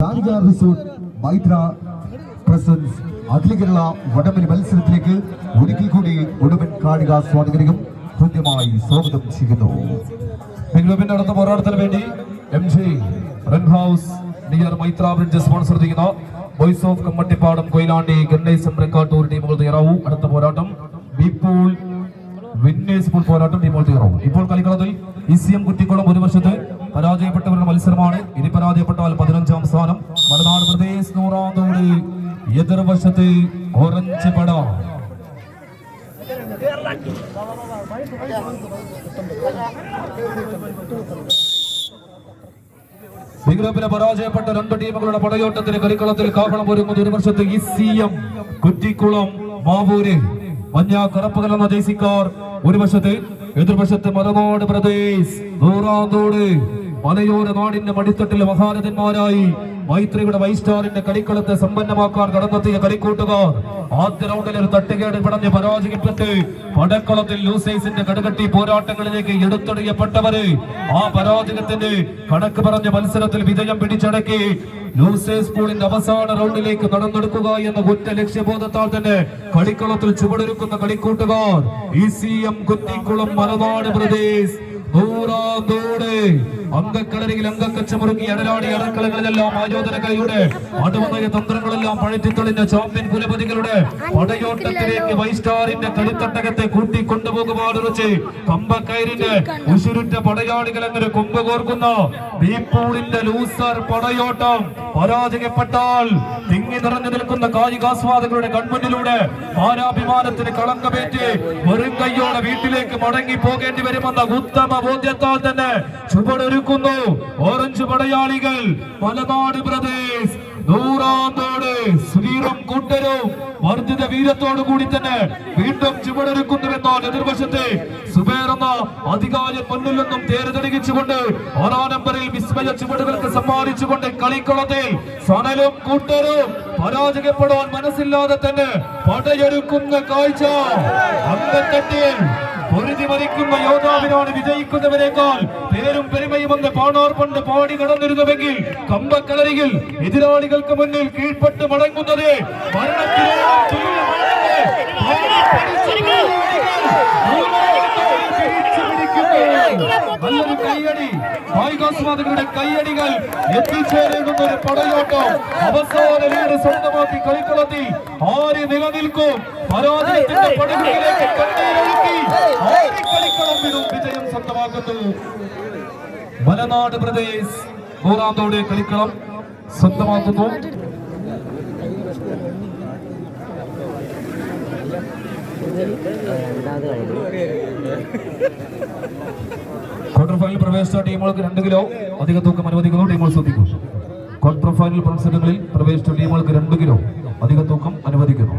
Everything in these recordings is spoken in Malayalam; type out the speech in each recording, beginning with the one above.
മൈത്ര പ്രസൻസ് അഖില കേരള വടംവലി മത്സരത്തിലേക്ക് ഒരിക്കൽ കൂടി ഉടുമ്പൻ കാണിക സ്വാഗതം കൃത്യമായി സ്വാഗതം ചെയ്യുന്നു. ബംഗളൂരുവിന്റെ അടുത്ത പോരാട്ടത്തിന് വേണ്ടി MJ run house near Maithra bridge sponsor ചെയ്യുന്ന വോയിസ് ഓഫ് കമ്മട്ടിപ്പാടം കൊയിലാണ്ടി ഗണേശ് ചമ്രക്കാട്ടൂർ ടീമുകൾ തയ്യാറാവും. അടുത്ത പോരാട്ടം ബീപ്പോൾ വിന്നേഴ്സ് പൂൾ പോരാട്ടം ടീമുകൾ തയ്യാറാവും. ഇപ്പോൾ കളിക്കളത്തിൽ ECM കുറ്റിക്കുളം ഒരു വശത്ത് പരാജയപ്പെട്ടവരുടെ മത്സരമാണ്. ഇനി പരാജയപ്പെട്ടാൽ 15ാം സ്ഥാനം. മലനാട് പ്രദേശ് നൂറാന്തോട് എതിർവശത്ത് ഓറഞ്ച് പട. ബിഗ്രൂപ്പിലെ പരാജയപ്പെട്ട രണ്ട് ടീമുകളുടെ പടയോട്ടത്തിന് കളിക്കളത്തിൽ കാഹളം ഒരുങ്ങുന്ന ഒരു വർഷത്ത് ECM കുറ്റിക്കുളം മാവൂര് മഞ്ഞ കറുപ്പ് കലർന്ന ജേസിക്കാർ ഒരു വശത്ത്, എതിർവശത്ത് മലനാട് പ്രദേശ് നൂറാന്തോട് മലയോര നാടിന്റെ മടിത്തട്ടിലെ മഹാരഥന്മാരായി മൈത്രിയുടെ വൈസ്റ്റാറിന്റെ കളിക്കളത്തെ സമ്പന്നമാക്കാൻ കടന്നെത്തിയ കളിക്കൂട്ടുകാർ ആദ്യ റൗണ്ടിൽ ഒരു തട്ടുകേട് പടഞ്ഞ് പരാജയപ്പെട്ട് പടക്കളത്തിൽ ലൂസൈസിന്റെ കടുകട്ടി പോരാട്ടങ്ങളിലേക്ക് എടുത്തെറിയപ്പെട്ടവര് ആ പരാജയത്തിന്റെ കണക്ക് പറഞ്ഞ മത്സരത്തിൽ വിജയം പിടിച്ചടക്കി ലൂസേഴ്സ് പൂളിന്റെ അവസാന റൗണ്ടിലേക്ക് നടന്നെടുക്കുക എന്ന ഒറ്റ ലക്ഷ്യബോധത്താൽ തന്നെ കളിക്കളത്തിൽ ചുവടൊരുക്കുന്ന കളിക്കൂട്ടുകാർ ECM കുറ്റിക്കുളം മലനാട് പ്രദേശ് നൂറാന്തോട് അംഗക്കളരിയിൽ അംഗക്കച്ചമുറുങ്ങി അടരാടി അടക്കളകളിലെല്ലാം ആയോധനകലയുടെ അടുവനയ തന്ത്രങ്ങളെല്ലാം പഴറ്റിത്തൊളിഞ്ഞ ചാമ്പ്യൻ കുലപതികളുടെ പടയോട്ടത്തിലേക്ക് വൈസ്റ്റാറിന്റെ കളിത്തട്ടകത്തെ കൂട്ടിക്കൊണ്ടുപോകുവാനുറച്ച് കമ്പക്കയറിന്റെ ഉശുരുറ്റ പടയാളികൾ അങ്ങനെ കൊമ്പ് കോർക്കുന്ന ബീപ്പൂളിന്റെ ലൂസർ പടയോട്ടം പരാജയപ്പെട്ടാൽ തിങ്ങി നിറഞ്ഞു നിൽക്കുന്ന കായികാസ്വാദകളുടെ കൺമുന്നിലൂടെ മാനാഭിമാനത്തിന് കളങ്കമേറ്റ് വെറും കൈയോടെ വീട്ടിലേക്ക് മടങ്ങി പോകേണ്ടി വരുമെന്ന ഉത്തമ ബോധ്യത്താൽ തന്നെ ചുവടൊരുക്കുന്നു ഓറഞ്ച് പടയാളികൾ മലനാട് പ്രദേശ് നൂറാന്തോട് സുധീറും കൂട്ടരും വർദ്ധിത വീരത്തോടു കൂടി തന്നെ വീണ്ടും ചുവടൊരുക്കുന്നുവെന്നാൽ എതിർവശത്തെ സുബേർ എന്ന അധികാരി മുന്നിൽ നിന്നും തേരുതെളിയിച്ചുകൊണ്ട് 6ാം നമ്പറിൽ വിസ്മയ ചുവടുകൾക്ക് സമ്മാനിച്ചുകൊണ്ട് കളിക്കളത്തിൽ സനലും കൂട്ടരും പരാജയപ്പെടാൻ മനസ്സില്ലാതെ തന്നെ പടയൊരുക്കുന്ന കാഴ്ച അംഗത്തട്ടിൽ പൊരുതി മരിക്കുന്ന യോദ്ധാവിനാണ് വിജയിക്കുന്നവരെക്കാൾ പേരും പെരുമയും ഒന്ന് പാണാർ പണ്ട് പാടി കടന്നിരുന്നുവെങ്കിൽ കമ്പക്കളരിയിൽ എതിരാളികൾക്ക് മുന്നിൽ കീഴ്പ്പെട്ട് മടങ്ങുന്നത് നല്ലൊരു കൈയടി, കായികാസ്വാദകരുടെ കൈയടികൾ എത്തിച്ചേരുന്ന ഒരു പടയോട്ടം അവസാന ലീഡ് സ്വന്തമാക്കി കളിക്കളത്തിൽ ആര് നിലനിൽക്കും പരാജയത്തിന്റെ പടകളിലേക്ക് കണ്ണീരൊഴുക്കി കളിക്കളം വിടും വിജയം സ്വന്തമാക്കുന്നു. മലനാട് പ്രദേശ് നൂറാന്തോട് കളിക്കളം സ്വന്തമാക്കുന്നു. ക്വാർട്ടർ ഫൈനൽ പ്രവേശിച്ച ടീമുകൾക്ക് 2 കിലോ അധിക തൂക്കം അനുവദിക്കുന്നു. ടീമുകൾ ശ്രദ്ധിക്കും. ക്വാർട്ടർ ഫൈനൽ മത്സരങ്ങളിൽ പ്രവേശിച്ച ടീമുകൾക്ക് 2 കിലോ അധിക തൂക്കം അനുവദിക്കുന്നു.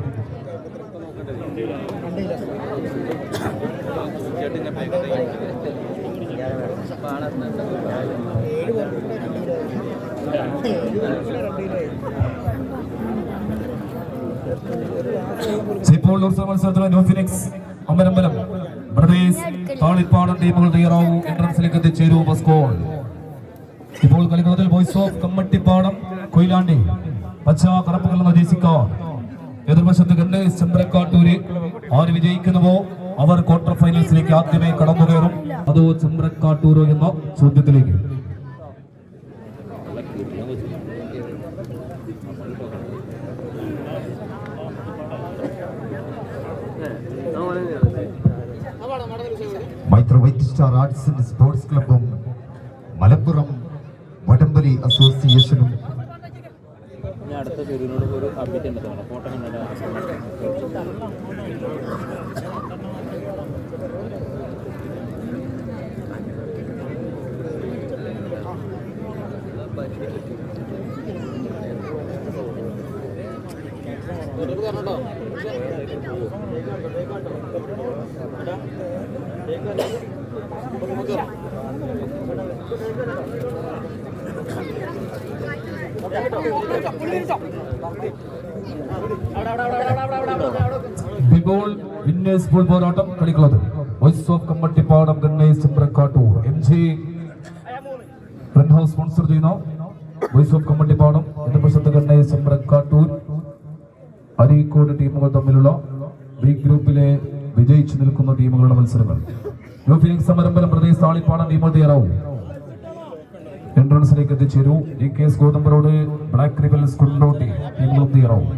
മത്സരത്തിലെ ന്യൂ ഫിനിക്സ് അമ്പലമ്പലം പ്രദേശ് താളിപ്പാടം ടീമുകൾ തയ്യാറാവൂ. എൻട്രൻസിലേക്ക് എത്തിച്ചേരൂ. ബസ്കോൾ ഇപ്പോൾ കളിക്കളത്തിൽ വോയിസ് ഓഫ് കമ്മട്ടിപ്പാടം കൊയിലാണ്ടി പച്ച കറുപ്പ് കലർന്ന ജേസിക്കാർ എതിർവശത്ത് ഗണേശ് ചമ്രക്കാട്ടൂര്. ആര് വിജയിക്കുന്നുവോ അവർ ക്വാർട്ടർ ഫൈനൽസിലേക്ക് ആദ്യമേ കടന്നു കയറും. അതോ ചമ്രക്കാട്ടൂരോ എന്ന ചോദ്യത്തിലേക്ക് Maithra white star arts and sports ക്ലബും മലപ്പുറം വടംവലി അസോസിയേഷനും ബിബോൾ വിന്നേഴ്സ് പൂൾ പോരാട്ടം കളിക്കളത്തിൽ voice of Kammattipadam Ganesh Chamrakkattoor MJ run house sponsor ചെയ്യുന്ന വോയിസ് ഓഫ് കമ്മട്ടിപ്പാടം എതിർവശത്ത് ഗണ്ണേശ് എംബ്രക്കാട്ടൂർ അരീക്കോട് ടീമുകൾ തമ്മിലുള്ള ബി ഗ്രൂപ്പിലെ വിജയിച്ചു നിൽക്കുന്ന ടീമുകളുടെ മത്സരങ്ങൾ. ന്യൂ ഫിനിക്സ് സമരമ്പലം പ്രദേശ് താളിപ്പാടം ടീമുകൾ തയ്യാറാവും. എൻട്രൻസിലേക്ക് എത്തിച്ചേരൂ. DKS ഗോതമ്പ് റോഡ് ബ്ലാക്ക് റിബൽസ് കുണ്ടോട്ടി ടീമുകളും തയ്യാറാവും.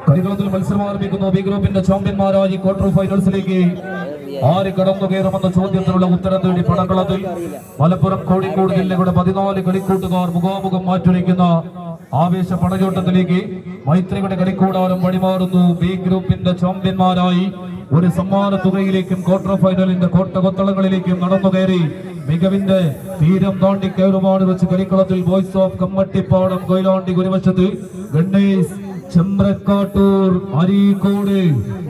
കളികളത്തിൽ മത്സരം ആരംഭിക്കുന്നു. ബി ഗ്രൂപ്പിന്റെ ചാമ്പ്യന്മാരായി ക്വാർട്ടർ ഫൈനൽസിലേക്ക് ആര് കടന്നു കയറുമെന്ന ചോദ്യത്തിനുള്ള ഉത്തരം തേടി പടക്കളത്തിൽ മലപ്പുറം കോഴിക്കോട് ജില്ലകളുടെ 14 കളിക്കൂട്ടുകാർ മുഖാമുഖം മാറ്റുരയ്ക്കുന്ന ആവേശ പടയോട്ടത്തിലേക്ക് മൈത്രിയുടെ കളിക്കൂടാരം വഴിമാറുന്നു. ബി ഗ്രൂപ്പിന്റെ ചാമ്പ്യന്മാരായി ഒരു സമ്മാന തുകയിലേക്കും ക്വാർട്ടർ ഫൈനലിന്റെ കോട്ടകൊത്തളങ്ങളിലേക്കും നടന്നു കയറി മികവിന്റെ തീരം താണ്ടി കയറുമാണ് വെച്ച് കളിക്കളത്തിൽ വോയിസ് ഓഫ് കമ്മട്ടിപ്പാടം കൊയിലാണ്ടി ഒരുവശത്ത് ഗണ്ണേശ് ചെമ്പ്രക്കാട്ടൂർ അരീക്കോട്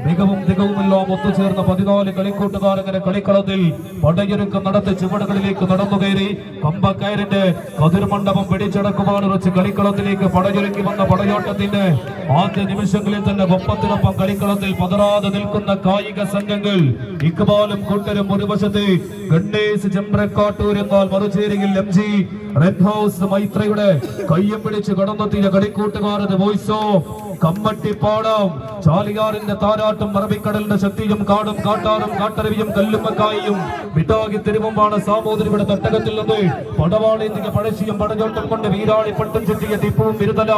മികവും തികവുമെല്ലാം ഒത്തുചേർന്ന 14 കളിക്കൂട്ടുകാരങ്ങനെ കളിക്കളത്തിൽ പടയൊരുക്കം നടത്തി ചുവടുകളിലേക്ക് നടന്നു കയറി കമ്പക്കയറിന്റെ കതിർമണ്ഡപം പിടിച്ചടക്കുവാണ് വെച്ച് കളിക്കളത്തിലേക്ക് പടയൊരുക്കി വന്ന പടയോട്ടത്തിന്റെ ആദ്യ നിമിഷങ്ങളിൽ തന്നെ ഒപ്പത്തിനൊപ്പം കളിക്കളത്തിൽ പതറാതെ നിൽക്കുന്ന കായിക സംഘങ്ങൾ ഇക്ബാലും കൂട്ടരും ഒരു വശത്ത് ഗണ്ണേശ് ചെമ്പ്രക്കാട്ടൂർ എന്നാൽ മറുചേരിയിൽ MG റെഡ് ഹൗസ് മൈത്രയുടെ കയ്യം പിടിച്ച് കടന്നെത്തിയ കളിക്കൂട്ടുകാരത് വോയിസ് ഓഫ് കമ്മട്ടിപ്പാടം ചാലിയാറിന്റെ താരാട്ടും അറബിക്കടലിന്റെ ശക്തിയും കാടും കാട്ടാറും കാട്ടരവിയും കല്ലുമ്മക്കായും വിട്ടാകി തിരുമുമ്പാണ് സാമൂതിരിയുടെ തട്ടകത്തിൽ നിന്ന് പടവാളേന്തിക പഴശ്ശിയും പടഞ്ഞോട്ടം കൊണ്ട് വീരാളി പട്ടും ചുറ്റിയ ടിപ്പുവും വിരുതല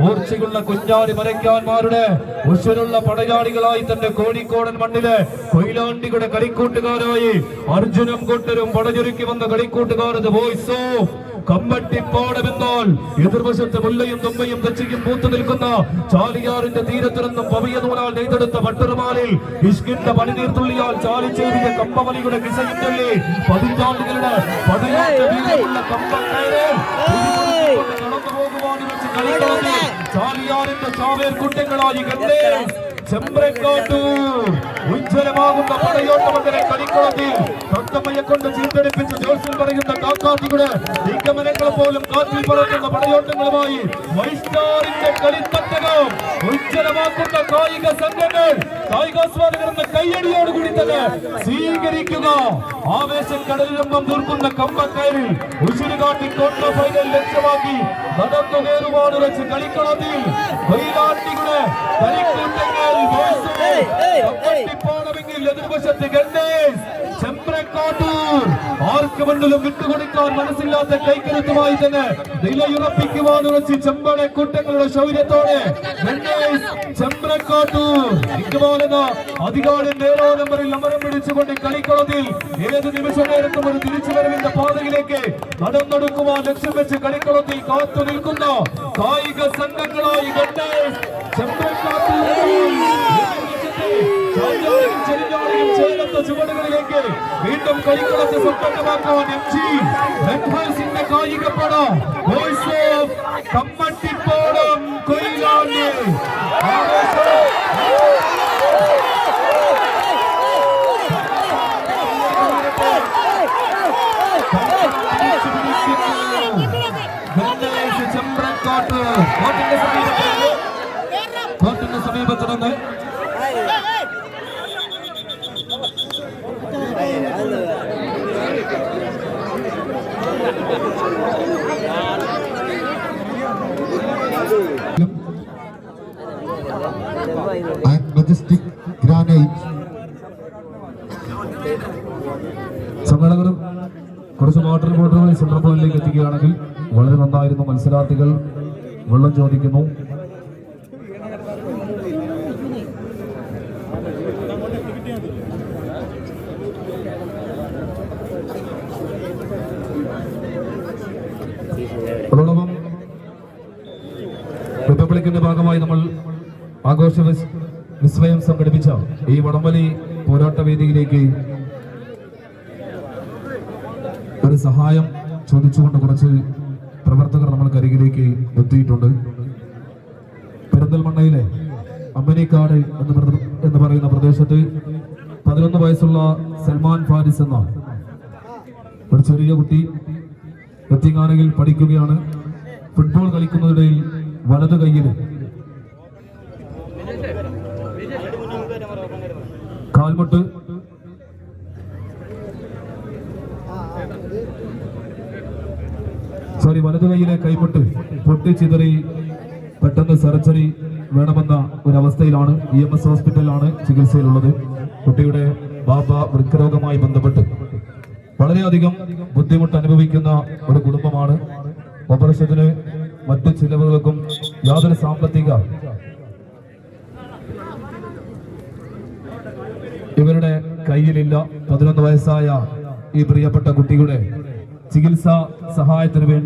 മൂർച്ചയുള്ള കുഞ്ഞാലി മരയ്ക്കാന്മാരുടെ ഉഷരുള്ള പടയാളികളായി തന്നെ കോഴിക്കോടൻ മണ്ണിലെ കൊയിലാണ്ടിയുടെ കളിക്കൂട്ടുകാരായി അർജുനും കൂട്ടരും പടചുരുക്കി വന്ന കളിക്കൂട്ടുകാരത് വോയിസ് ഓഫ് കമ്മട്ടിപ്പാടമെന്നാൽ എതിർവശത്ത് മുല്ലയും തുമ്പയും തെച്ചിയും പൂത്തു നിൽക്കുന്ന ചാലിയാറിന്റെ തീരത്തു നിന്നും പവിയ നൂലാൽ നെയ്തെടുത്ത പട്ടുറുമാലിൽ ഇഷ്കിന്റെ പനിനീർത്തുള്ളിയാൽ ചാലിച്ചേറിയ കമ്പവലിയുടെ കിസയും തള്ളി പതിറ്റാണ്ടുകളുടെ പടയാട്ട കമ്പക്കയറിൽ നടന്നു പോകുവാനും വെച്ച് കളിക്കളത്തിൽ ചാലിയാറിന്റെ ചാവേർ കുട്ടങ്ങളായി ഗണ്ണേശ് ചെമ്പ്രക്കാട്ടൂർ ഉജ്ജ്വലമാകുന്ന പടയോട്ടമങ്ങനെ കളിക്കളത്തിൽ തത്തമ്മയെ കൊണ്ട് ചീട്ടടിപ്പിച്ച് ജോത്സ്യം പറയുന്ന കാക്കാത്തിയുടെ നിഗമനങ്ങൾ പോലും കാറ്റിൽ പറക്കുന്ന പടയോട്ടങ്ങളുമായി വൈസ്റ്റാറിന്റെ കളിത്തട്ടകം ഉജ്ജ്വലമാക്കുന്ന കായിക സംഘങ്ങൾ കായികാസ്വാദകർ എന്ന കയ്യടിയോടുകൂടി തന്നെ സ്വീകരിക്കുക. ആവേശം കടലിരമ്പം തീർക്കുന്ന കമ്പക്കയറിൽ ഉശിരുകാട്ടി ക്വാർട്ടർ ഫൈനൽ ലക്ഷ്യമാക്കി നടന്നു കയറുവാണ് വെച്ച് കളിക്കളത്തിൽ കൊയിലാണ്ടിയുടെ കളിക്കൂട്ടങ്ങൾ എതിർവശത്ത് ഗണ്ണേശ് ചെമ്പ്രക്കാട്ടൂർ ആർക്ക് മുന്നിലും വിട്ടുകൊടുക്കാൻ മനസ്സില്ലാത്ത കൈക്കരുത്തുമായി തന്നെ നിലയുറപ്പിക്കുവാൻ വെച്ച് ചെമ്പട കൂട്ടങ്ങളുടെ ശൗര്യത്തോടെ ഗണ്ണേശ് ചെമ്പ്രക്കാട്ടൂർ ഇക്കുപോലെന്ന അധികാരം 7 നമ്പറിൽ അമരം പിടിച്ചുകൊണ്ട് കളിക്കളത്തിൽ ഏത് നിമിഷ നേരത്തും ഒരു തിരിച്ചുവരവിന്റെ പാതയിലേക്ക് നടന്നെടുക്കുവാൻ ലക്ഷ്യം വെച്ച് കളിക്കളത്തിൽ കാത്തു നിൽക്കുന്ന കായിക സംഘങ്ങളായി ഗണ്ണേശ് ചെമ്പ്രക്കാട്ടൂർ ചുവടുകളിലേക്ക് വീണ്ടും കളിക്കളത്തെ സ്വന്തമാക്കാൻ MG റെഡ് ഹൗസിന്റെ കായികപ്പട വോയിസ് ഓഫ് കമ്മട്ടിപ്പാടം കൊയിലാണ്ടി കോർട്ടിന്റെ സമീപത്ത് നിന്ന് സംഘടകരും കുറച്ച് വാട്ടർ ബോട്ടുകൾ സെൻട്രൽ പോയിന്റിലേക്ക് എത്തിക്കുകയാണെങ്കിൽ വളരെ നന്നായിരുന്നു. മത്സരാർത്ഥികൾ വെള്ളം ചോദിക്കുന്നു. അതോടൊപ്പം റിപ്പബ്ലിക്കിന്റെ ഭാഗമായി നമ്മൾ ആഘോഷ വിസ്മയം സംഘടിപ്പിച്ച ഈ വടംവലി പോരാട്ട വേദിയിലേക്ക് ഒരു സഹായം ചോദിച്ചുകൊണ്ട് കുറച്ച് പ്രവർത്തകർ നമ്മൾക്ക് അരികിലേക്ക് എത്തിയിട്ടുണ്ട്. പെരിന്തൽമണ്ണയിലെ അമ്മനിക്കാട് എന്ന് പറയുന്ന പ്രദേശത്ത് 11 വയസ്സുള്ള സൽമാൻ ഫാരിസ് എന്ന ഒരു ചെറിയ കുട്ടി എത്തിങ്ങാനയിൽ പഠിക്കുകയാണ്. ഫുട്ബോൾ കളിക്കുന്നതിനിടയിൽ വലത് കൈയിൽ കാൽമുട്ട് വലതു കൈയിലെ കൈമുട്ട് പൊട്ടിച്ചിതറി പെട്ടെന്ന് സർജറി വേണമെന്ന ഒരവസ്ഥയിലാണ് EMS ഹോസ്പിറ്റലിലാണ് ചികിത്സയിലുള്ളത്. കുട്ടിയുടെ ബാബ വൃക്കരോഗമായി ബന്ധപ്പെട്ട് വളരെയധികം ബുദ്ധിമുട്ട് അനുഭവിക്കുന്ന ഒരു കുടുംബമാണ്. ഓപ്പറേഷത്തിന് മറ്റു ചിലവുകൾക്കും യാതൊരു സാമ്പത്തിക ഇവരുടെ കയ്യിലില്ല. 11 വയസ്സായ ഈ പ്രിയപ്പെട്ട കുട്ടിയുടെ ചികിത്സാ സഹായത്തിന് വേണ്ടി